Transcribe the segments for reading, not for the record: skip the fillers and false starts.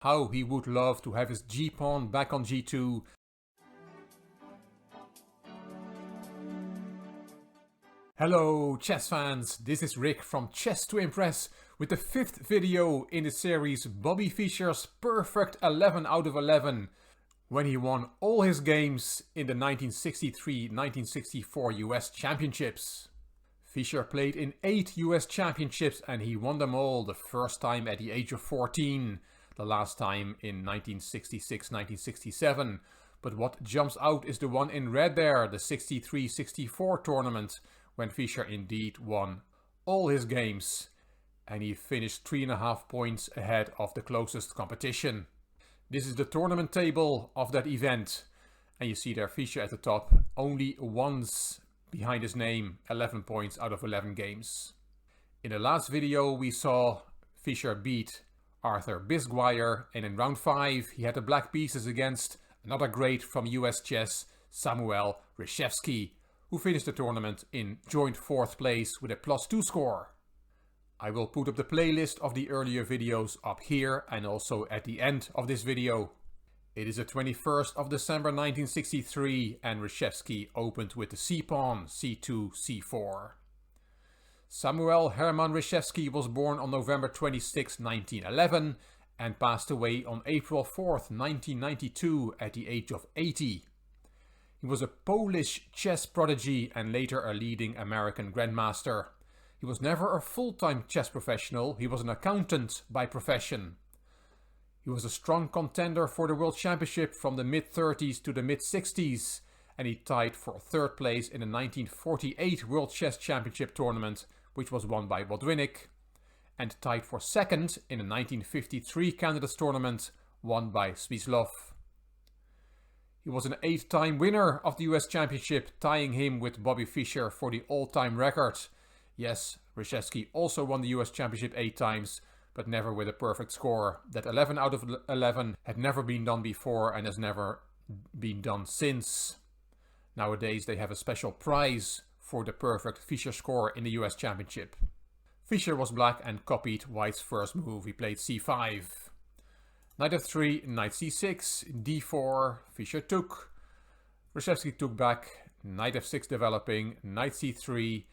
How he would love to have his g-pawn back on g2. Hello chess fans, this is Rick from Chess to Impress with the 5th video in the series Bobby Fischer's perfect 11 out of 11 when he won all his games in the 1963-1964 US Championships. Fischer played in 8 US Championships and he won them all, the first time at the age of 14, the last time in 1966-1967. But what jumps out is the one in red there, the 63-64 tournament, when Fischer indeed won all his games and he finished 3.5 points ahead of the closest competition. This is the tournament table of that event and you see there Fischer at the top, only once behind his name, 11 points out of 11 games. In the last video we saw Fischer beat Arthur Bisguier, and in round 5 he had the black pieces against another great from US chess, Samuel Reshevsky, who finished the tournament in joint 4th place with a +2 score. I will put up the playlist of the earlier videos up here and also at the end of this video. It is the 21st of December 1963 and Reshevsky opened with the c-pawn, c2, c4. Samuel Hermann Reshevsky was born on November 26, 1911 and passed away on April 4, 1992 at the age of 80. He was a Polish chess prodigy and later a leading American grandmaster. He was never a full-time chess professional, he was an accountant by profession. He was a strong contender for the World Championship from the mid-30s to the mid-60s and he tied for 3rd place in the 1948 World Chess Championship tournament, which was won by Botvinnik, and tied for 2nd in the 1953 Candidates tournament, won by Smyslov. He was an 8-time winner of the US Championship, tying him with Bobby Fischer for the all-time record. Yes, Reshevsky also won the US Championship 8 times, but never with a perfect score. That 11 out of 11 had never been done before and has never been done since. Nowadays they have a special prize for the perfect Fischer score in the US Championship. Fischer was black and copied White's first move. He played c5. Knight f3, knight c6, d4, Fischer took. Reshevsky took back, knight f6 developing, knight c3,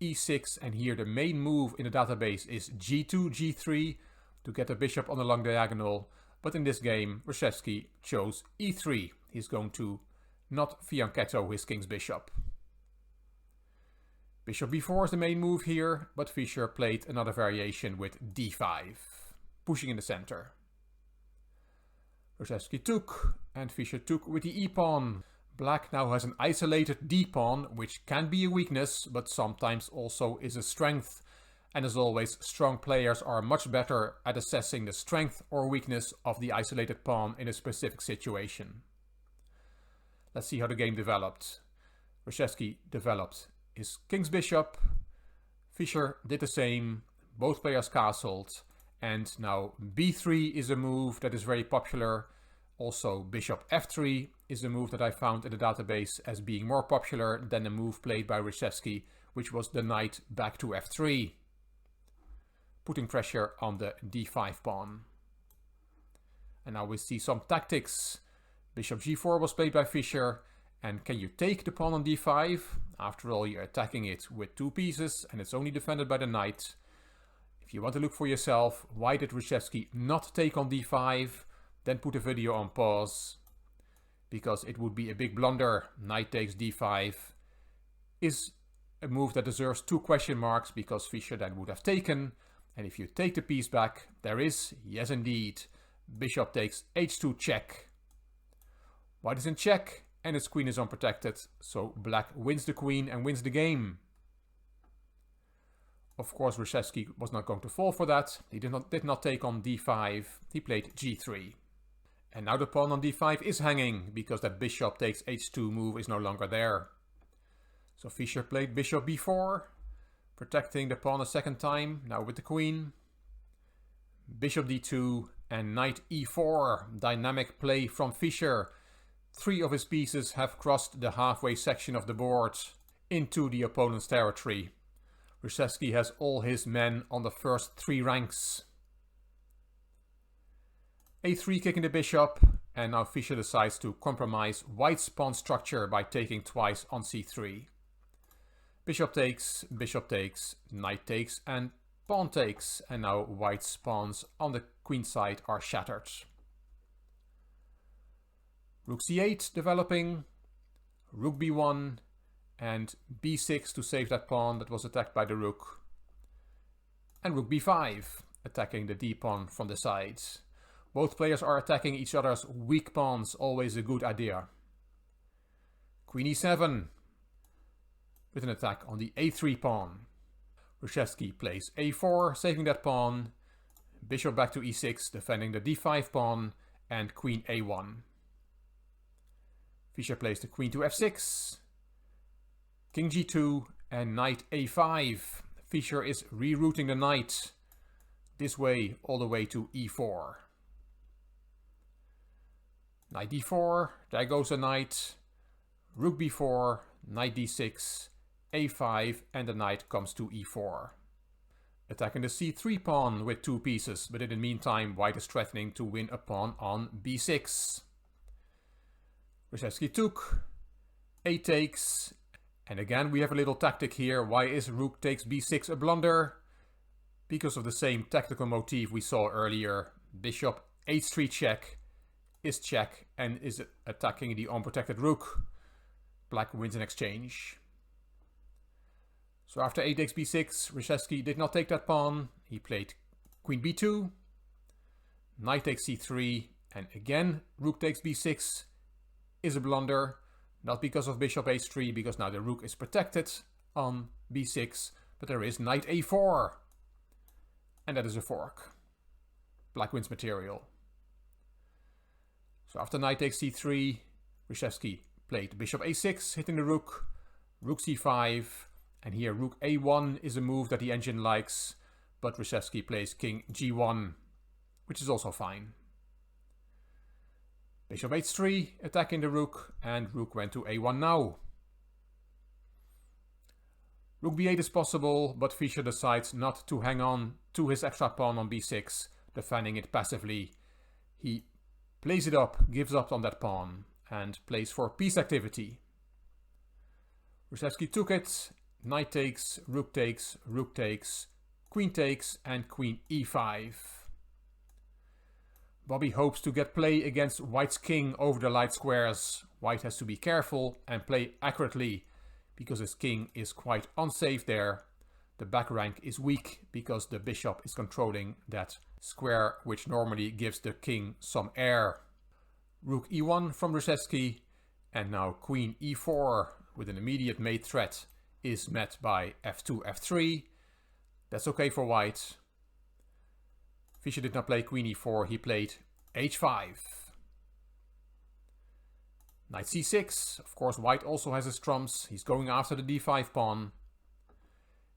e6, and here the main move in the database is g2, g3 to get the bishop on the long diagonal. But in this game, Reshevsky chose e3. He's going to not fianchetto his king's bishop. Bishop b4 is the main move here, but Fischer played another variation with d5, pushing in the center. Reshevsky took, and Fischer took with the e-pawn. Black now has an isolated d-pawn, which can be a weakness, but sometimes also is a strength. And as always, strong players are much better at assessing the strength or weakness of the isolated pawn in a specific situation. Let's see how the game developed. Reshevsky developed his king's bishop. Fischer did the same. Both players castled. And now b3 is a move that is very popular. Also bishop f3 is a move that I found in the database as being more popular than the move played by Reshevsky, which was the knight back to f3. Putting pressure on the d5 pawn. And now we see some tactics. Bishop g4 was played by Fischer. And can you take the pawn on d5? After all, you're attacking it with 2 pieces and it's only defended by the knight. If you want to look for yourself, why did Reshevsky not take on d5? Then put the video on pause. Because it would be a big blunder. Knight takes d5 is a move that deserves 2 question marks because Fischer then would have taken. And if you take the piece back, there is, yes indeed, bishop takes h2 check. White is in check and its queen is unprotected, so black wins the queen and wins the game. Of course, Reshevsky was not going to fall for that. He did not take on d5. He played g3. And now the pawn on d5 is hanging because that bishop takes h2 move is no longer there. So Fischer played bishop b4, protecting the pawn a second time, now with the queen. Bishop d2 and knight e4. Dynamic play from Fischer. 3 of his pieces have crossed the halfway section of the board into the opponent's territory. Reshevsky has all his men on the first 3 ranks. a3 kicking the bishop, and now Fischer decides to compromise white's pawn structure by taking twice on c3. Bishop takes, knight takes, and pawn takes, and now white's pawns on the queen side are shattered. Rook c8 developing, rook b1, and b6 to save that pawn that was attacked by the rook. And rook b5, attacking the d-pawn from the sides. Both players are attacking each other's weak pawns, always a good idea. Queen e7, with an attack on the a3 pawn. Reshevsky plays a4, saving that pawn. Bishop back to e6, defending the d5 pawn, and queen a1. Fischer plays the queen to f6, king g2, and knight a5. Fischer is rerouting the knight this way all the way to e4. Knight d4, there goes the knight. Rook b4, knight d6, a5, and the knight comes to e4. Attacking the c3 pawn with 2 pieces, but in the meantime white is threatening to win a pawn on b6. Reshevsky took, a takes, and again we have a little tactic here. Why is rook takes b6 a blunder? Because of the same tactical motif we saw earlier. Bishop h3 check is check and is attacking the unprotected rook. Black wins an exchange. So after a takes b6, Reshevsky did not take that pawn. He played queen b2, knight takes c3, and again rook takes b6 is a blunder. Not because of bishop h3, because now the rook is protected on b6, but there is knight a4. And that is a fork. Black wins material. So after knight takes c3, Reshevsky played bishop a6, hitting the rook, rook c5, and here rook a1 is a move that the engine likes, but Reshevsky plays king g1, which is also fine. Bishop h3, attacking the rook, and rook went to a1 now. Rook b8 is possible, but Fischer decides not to hang on to his extra pawn on b6, defending it passively. He plays it up, gives up on that pawn, and plays for piece activity. Reshevsky took it, knight takes, rook takes, queen takes, and queen e5. Bobby hopes to get play against white's king over the light squares. White has to be careful and play accurately, because his king is quite unsafe there. The back rank is weak because the bishop is controlling that square, which normally gives the king some air. Rook e1 from Reshevsky, and now queen e4 with an immediate mate threat is met by f2, f3. That's okay for white. Fischer did not play queen e4, he played h5. Knight c6, of course white also has his trumps, he's going after the d5 pawn.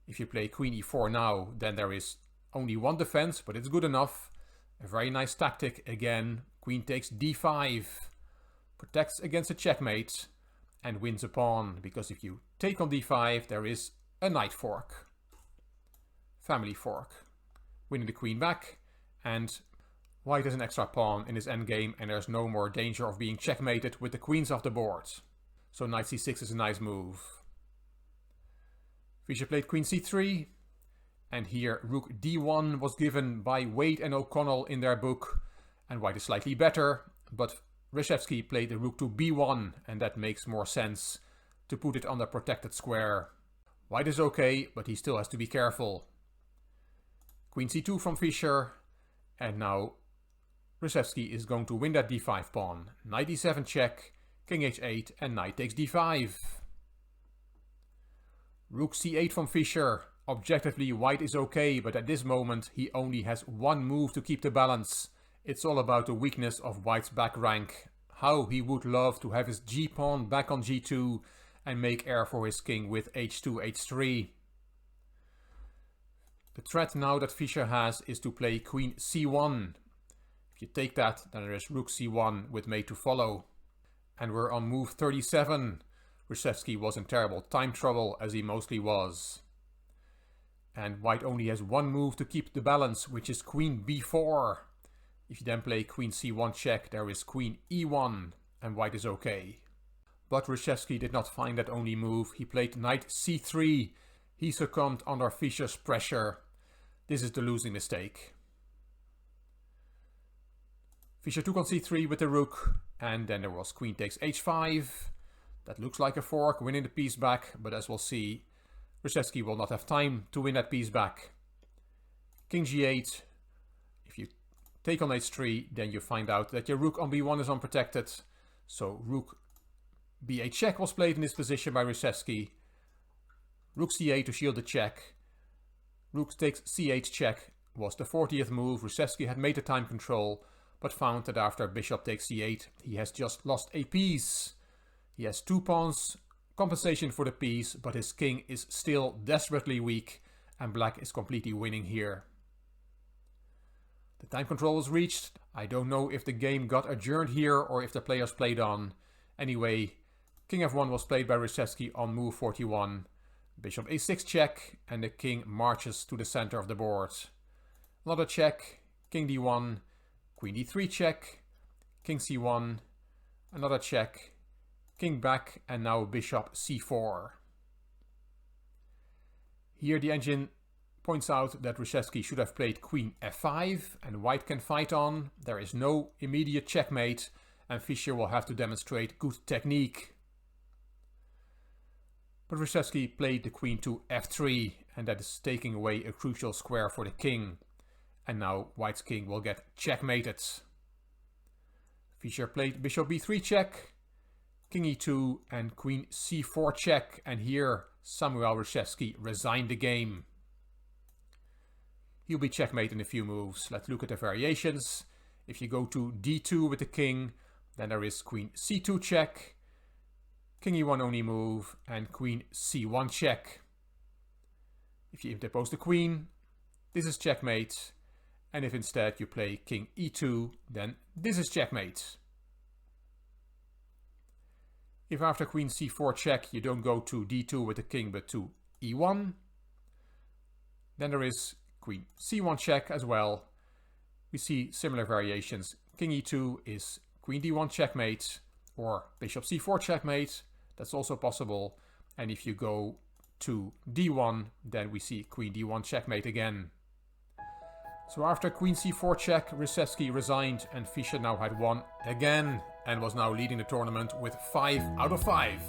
If you play queen e4 now, then there is only one defense, but it's good enough. A very nice tactic again. Queen takes d5, protects against a checkmate, and wins a pawn, because if you take on d5, there is a knight fork. Family fork. Winning the queen back, and white has an extra pawn in his endgame, and there's no more danger of being checkmated with the queens off the board. So knight c6 is a nice move. Fischer played queen c3, and here rook d1 was given by Wade and O'Connell in their book, and white is slightly better, but Reshevsky played the rook to b1, and that makes more sense to put it on the protected square. White is okay, but he still has to be careful. Queen c2 from Fischer, and now Reshevsky is going to win that d5 pawn. Knight e7 check, king h8, and knight takes d5. Rook c8 from Fischer. Objectively, white is okay, but at this moment he only has one move to keep the balance. It's all about the weakness of white's back rank. How he would love to have his g-pawn back on g2 and make air for his king with h2, h3. The threat now that Fischer has is to play queen c1. If you take that, then there is rook c1 with mate to follow. And we're on move 37. Reshevsky was in terrible time trouble, as he mostly was. And white only has one move to keep the balance, which is queen b4. If you then play queen c1 check, there is queen e1 and white is okay. But Reshevsky did not find that only move. He played knight c3. He succumbed under Fischer's pressure. This is the losing mistake. Fischer took on c3 with the rook, and then there was queen takes h5. That looks like a fork, winning the piece back, but as we'll see, Reshevsky will not have time to win that piece back. King g8. If you take on h3, then you find out that your rook on b1 is unprotected. So rook b8 check was played in this position by Reshevsky. Rook c8 to shield the check. Rook takes c8 check was the 40th move. Reshevsky had made the time control, but found that after bishop takes c8, he has just lost a piece. He has 2 pawns, compensation for the piece, but his king is still desperately weak, and black is completely winning here. The time control was reached. I don't know if the game got adjourned here or if the players played on. Anyway, king f1 was played by Reshevsky on move 41. Bishop a6 check, and the king marches to the center of the board. Another check, king d1, queen d3 check, king c1, another check, king back, and now bishop c4. Here the engine points out that Reshevsky should have played queen f5, and white can fight on. There is no immediate checkmate, and Fischer will have to demonstrate good technique. But Reshevsky played the queen to f3, and that is taking away a crucial square for the king. And now white's king will get checkmated. Fischer played bishop b3 check, king e2 and queen c4 check, and here Samuel Reshevsky resigned the game. He'll be checkmate in a few moves. Let's look at the variations. If you go to d2 with the king, then there is queen c2 check, king e1 only move, and queen c1 check. If you interpose the queen, this is checkmate. And if instead you play king e2, then this is checkmate. If after queen c4 check you don't go to d2 with the king but to e1, then there is queen c1 check as well. We see similar variations. King e2 is queen d1 checkmate, or bishop c4 checkmate. That's also possible. And if you go to d1, then we see queen d1 checkmate again. So after queen c4 check, Reshevsky resigned, and Fischer now had won again and was now leading the tournament with 5 out of 5.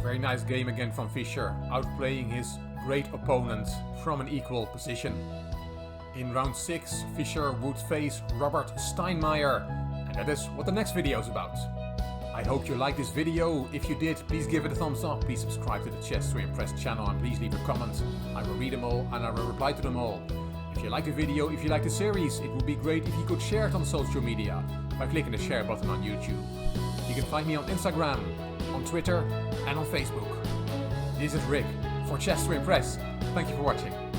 Very nice game again from Fischer, outplaying his great opponent from an equal position. In round 6, Fischer would face Robert Steinmeier, and that is what the next video is about. I hope you liked this video. If you did, please give it a thumbs up, please subscribe to the Chess to Impress channel, and please leave a comment. I will read them all and I will reply to them all. If you like the video, if you like the series, it would be great if you could share it on social media by clicking the share button on YouTube. You can find me on Instagram, on Twitter and on Facebook. This is Rick for Chess to Impress. Thank you for watching.